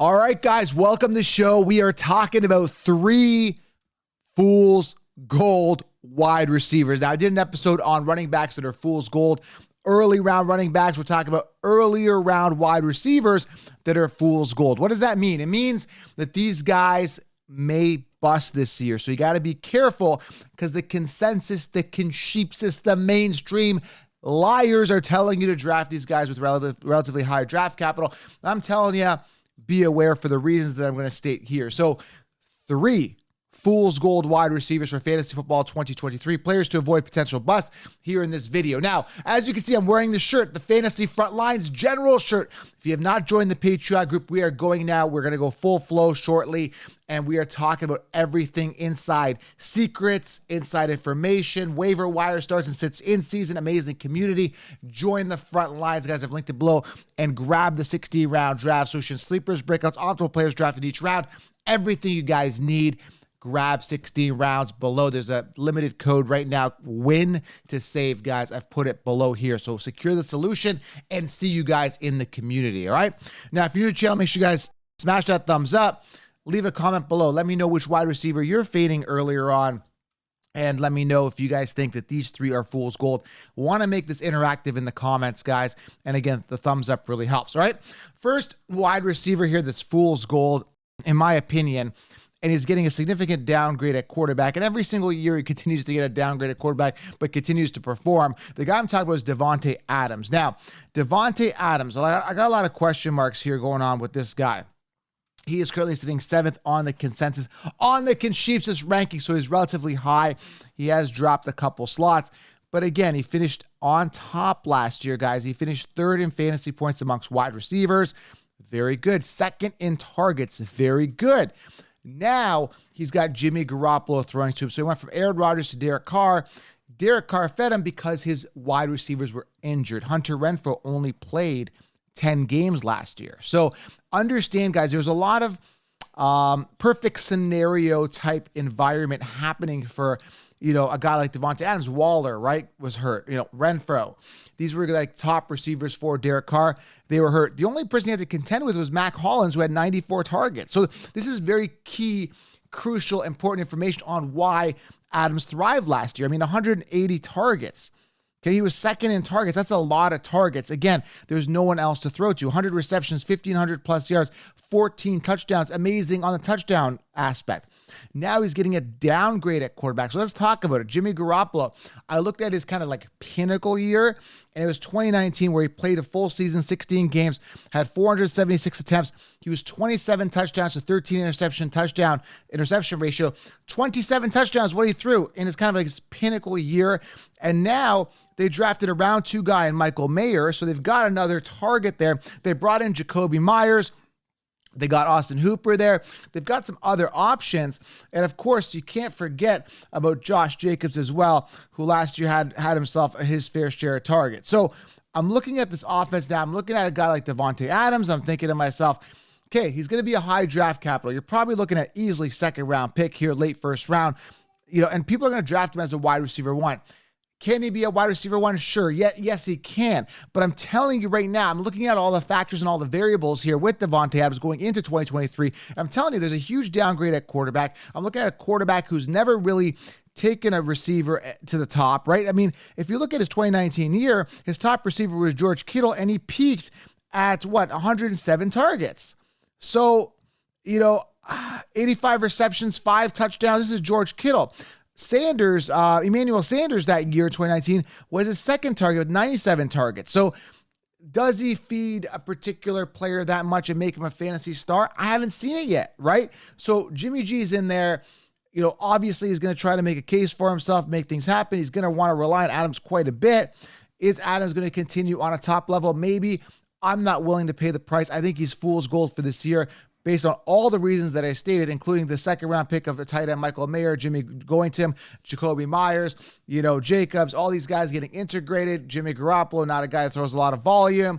All right, guys, welcome to the show. We are talking about 3 fool's gold wide receivers. Now, I did an episode on running backs that are fool's gold. Early round running backs. We're talking about earlier round wide receivers that are fool's gold. What does that mean? It means that these guys may bust this year. So you got to be careful because the consensus, the consensus, the mainstream liars are telling you to draft these guys with relatively high draft capital. I'm telling you, be aware for the reasons that I'm going to state here. So 3 fool's gold wide receivers for fantasy football 2023, players to avoid potential bust here in this video. Now, as you can see, I'm wearing the shirt, the Fantasy Frontlines General shirt. If you have not joined the Patreon group, we are going now. We're going to go full flow shortly, and we are talking about everything inside secrets, inside information, waiver wire starts and sits in season, amazing community. Join the front lines, guys. I've linked it below, and grab the 60-round draft solution, sleepers, breakouts, optimal players drafted each round, everything you guys need. Grab 16 rounds below. There's a limited code right now, win to save, guys. I've put it below here. So secure the solution and see you guys in the community. All right. Now, if you're new to the channel, make sure you guys smash that thumbs up. Leave a comment below. Let me know which wide receiver you're fading earlier on. And let me know if you guys think that these 3 are fool's gold. Want to make this interactive in the comments, guys. And again, the thumbs up really helps. All right. First wide receiver here that's fool's gold, in my opinion, and he's getting a significant downgrade at quarterback. And every single year he continues to get a downgrade at quarterback, but continues to perform. The guy I'm talking about is Devonte Adams. Now, Devonte Adams, I got a lot of question marks here going on with this guy. He is currently sitting 7th on the consensus, on the consensus ranking, so he's relatively high. He has dropped a couple slots. But again, he finished on top last year, guys. He finished 3rd in fantasy points amongst wide receivers. Very good. 2nd in targets. Very good. Now he's got Jimmy Garoppolo throwing to him. So he went from Aaron Rodgers to Derek Carr. Derek Carr fed him because his wide receivers were injured. Hunter Renfrow only played 10 games last year. So understand, guys, there's a lot of perfect scenario type environment happening for, a guy like Devonte Adams. Waller, right, was hurt. Renfrow. These were like top receivers for Derek Carr. They were hurt. The only person he had to contend with was Mac Hollins, who had 94 targets. So this is very key, crucial, important information on why Adams thrived last year. I mean, 180 targets. Okay, he was 2nd in targets. That's a lot of targets. Again, there's no one else to throw to. 100 receptions, 1,500 plus yards, 14 touchdowns. Amazing on the touchdown aspect. Now he's getting a downgrade at quarterback. So let's talk about it. Jimmy Garoppolo. I looked at his kind of like pinnacle year, and it was 2019 where he played a full season, 16 games, had 476 attempts. He was 27 touchdowns to 13 interception ratio. 27 touchdowns what he threw in his kind of like his pinnacle year. And now they drafted a round 2 guy in Michael Mayer. So they've got another target there. They brought in Jacoby Myers. They got Austin Hooper there. They've got some other options. And of course, you can't forget about Josh Jacobs as well, who last year had himself his fair share of targets. So I'm looking at this offense now. I'm looking at a guy like Devonte Adams. I'm thinking to myself, okay, he's going to be a high draft capital. You're probably looking at easily 2nd round pick here, late 1st round. And people are going to draft him as a wide receiver 1. Can he be a wide receiver 1? Sure. Yes, he can. But I'm telling you right now, I'm looking at all the factors and all the variables here with Devonte Adams going into 2023. I'm telling you, there's a huge downgrade at quarterback. I'm looking at a quarterback who's never really taken a receiver to the top, right? I mean, if you look at his 2019 year, his top receiver was George Kittle, and he peaked at 107 targets. So, 85 receptions, 5 touchdowns. This is George Kittle. Emmanuel Sanders that year, 2019, was his 2nd target with 97 targets. So does he feed a particular player that much and make him a fantasy star? I haven't seen it yet, right? So Jimmy G's in there. Obviously he's going to try to make a case for himself, make things happen. He's going to want to rely on Adams quite a bit. Is Adams going to continue on a top level? Maybe. I'm not willing to pay the price. I think he's fool's gold for this year, based on all the reasons that I stated, including the 2nd round pick of the tight end Michael Mayer, Jimmy going to him, Jacoby Myers, Jacobs, all these guys getting integrated. Jimmy Garoppolo, not a guy that throws a lot of volume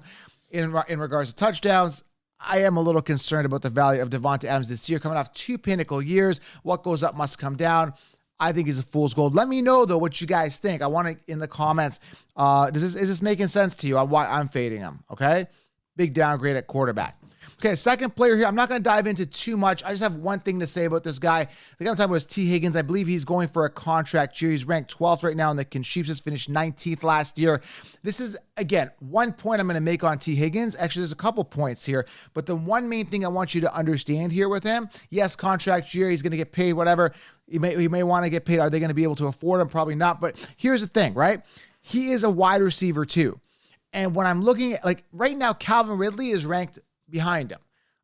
in regards to touchdowns. I am a little concerned about the value of Devonte Adams this year, coming off 2 pinnacle years. What goes up must come down. I think he's a fool's gold. Let me know, though, what you guys think. I want to, in the comments, is this making sense to you on why I'm fading him, okay? Big downgrade at quarterback. Okay, second player here. I'm not going to dive into too much. I just have one thing to say about this guy. The guy I'm talking about is T. Higgins. I believe he's going for a contract year. He's ranked 12th right now in the Conchiefs, finished 19th last year. This is, again, one point I'm going to make on T. Higgins. Actually, there's a couple points here, but the one main thing I want you to understand here with him, yes, contract year, he's going to get paid, whatever. He may want to get paid. Are they going to be able to afford him? Probably not. But here's the thing, right? He is a wide receiver too. And when I'm looking at, like, right now, Calvin Ridley is ranked behind him.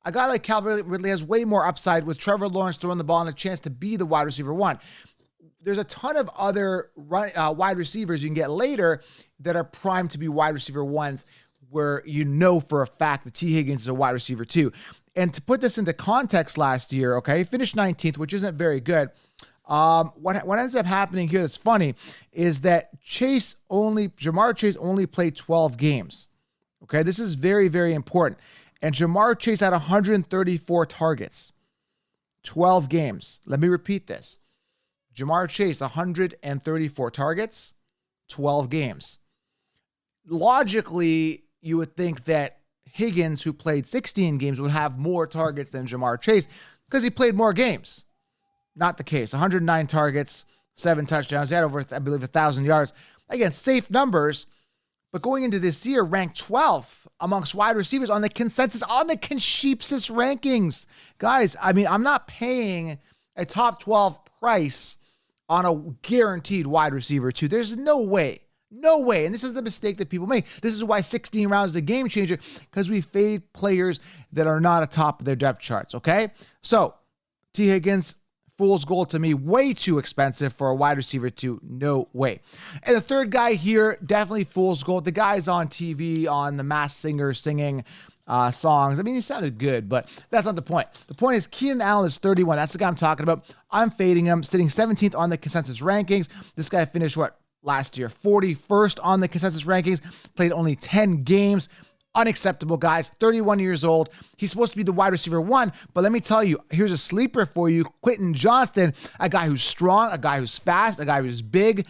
A guy like Calvin Ridley has way more upside with Trevor Lawrence throwing the ball and a chance to be the wide receiver one. There's a ton of other wide receivers you can get later that are primed to be wide receiver ones where you know for a fact that T. Higgins is a wide receiver too. And to put this into context last year, okay, he finished 19th, which isn't very good. What ends up happening here that's funny is that Jamar Chase only played 12 games. Okay, this is very, very important. And Jamar Chase had 134 targets, 12 games. Let me repeat this. Jamar Chase, 134 targets, 12 games. Logically, you would think that Higgins, who played 16 games, would have more targets than Jamar Chase because he played more games. Not the case. 109 targets, 7 touchdowns. He had over, I believe, 1,000 yards. Again, safe numbers. But going into this year, ranked 12th amongst wide receivers on the consensus, on the Conchiefs rankings. Guys, I mean, I'm not paying a top 12 price on a guaranteed wide receiver too. There's no way. No way. And this is the mistake that people make. This is why 16 rounds is a game changer, because we fade players that are not atop of their depth charts, okay? So, T. Higgins, fool's gold to me, way too expensive for a wide receiver too. No way. And the third guy here, definitely fool's gold. The guy's on TV on The Masked Singer singing songs. I mean, he sounded good, but that's not the point. The point is Keenan Allen is 31. That's the guy I'm talking about. I'm fading him, sitting 17th on the consensus rankings. This guy finished last year? 41st on the consensus rankings, played only 10 games. Unacceptable, guys. 31 years old. He's supposed to be the wide receiver one, but let me tell you, here's a sleeper for you. Quentin Johnston, a guy who's strong, a guy who's fast, a guy who's big.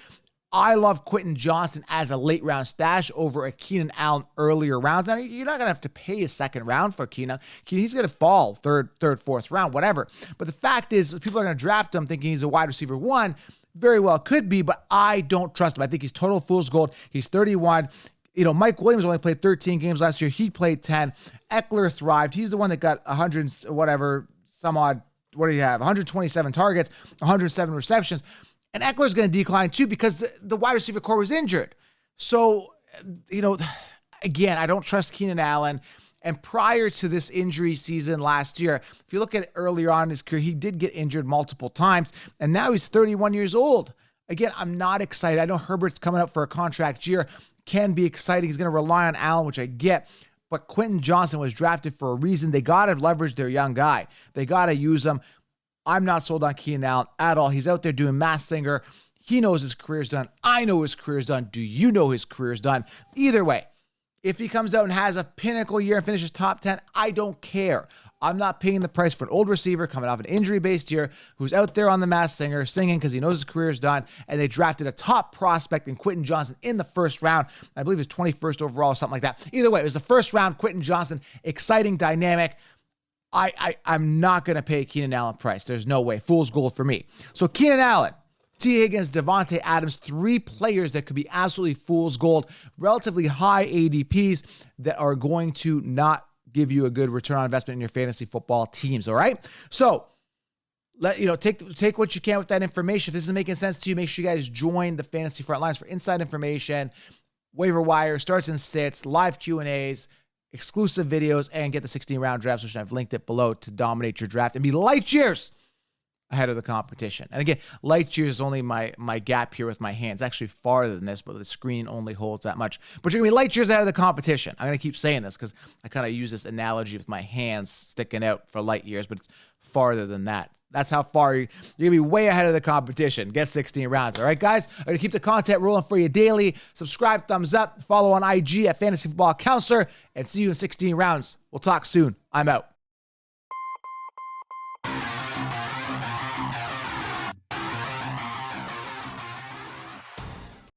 I love Quentin Johnston as a late round stash over a Keenan Allen earlier rounds. Now, you're not going to have to pay a second round for Keenan. He's going to fall third, fourth round, whatever. But the fact is, people are going to draft him thinking he's a wide receiver one. Very well could be, but I don't trust him. I think he's total fool's gold. He's 31. Mike Williams only played 13 games last year. He played 10. Eckler thrived. He's the one that got 100, whatever, some odd, what do you have? 127 targets, 107 receptions. And Eckler's going to decline too because the wide receiver core was injured. So, again, I don't trust Keenan Allen. And prior to this injury season last year, if you look at it earlier on in his career, he did get injured multiple times. And now he's 31 years old. Again, I'm not excited. I know Herbert's coming up for a contract year. Can be exciting. He's going to rely on Allen, which I get. But Quentin Johnston was drafted for a reason. They got to leverage their young guy. They got to use him. I'm not sold on Keenan Allen at all. He's out there doing Masked Singer. He knows his career's done. I know his career's done. Do you know his career's done? Either way, if he comes out and has a pinnacle year and finishes top 10, I don't care. I'm not paying the price for an old receiver coming off an injury-based year who's out there on the Masked Singer singing because he knows his career's done, and they drafted a top prospect in Quentin Johnston in the first round. I believe it's 21st overall or something like that. Either way, it was the first round, Quentin Johnston, exciting, dynamic. I'm not going to pay Keenan Allen price. There's no way. Fool's gold for me. So Keenan Allen, T. Higgins, Devonte Adams, 3 players that could be absolutely fool's gold, relatively high ADPs that are going to not give you a good return on investment in your fantasy football teams. All right. So take what you can with that information. If this is making sense to you, make sure you guys join the Fantasy Frontlines for inside information, waiver wire, starts and sits, live Q&As, exclusive videos, and get the 16-round draft session. I've linked it below to dominate your draft and be light years ahead of the competition. And again, light years is only my gap here with my hands. Actually farther than this, but the screen only holds that much. But you're going to be light years ahead of the competition. I'm going to keep saying this because I kind of use this analogy with my hands sticking out for light years, but it's farther than that. That's how far you're going to be way ahead of the competition. Get 16 rounds. All right, guys? I'm going to keep the content rolling for you daily. Subscribe, thumbs up, follow on IG at Fantasy Football Counselor, and see you in 16 rounds. We'll talk soon. I'm out.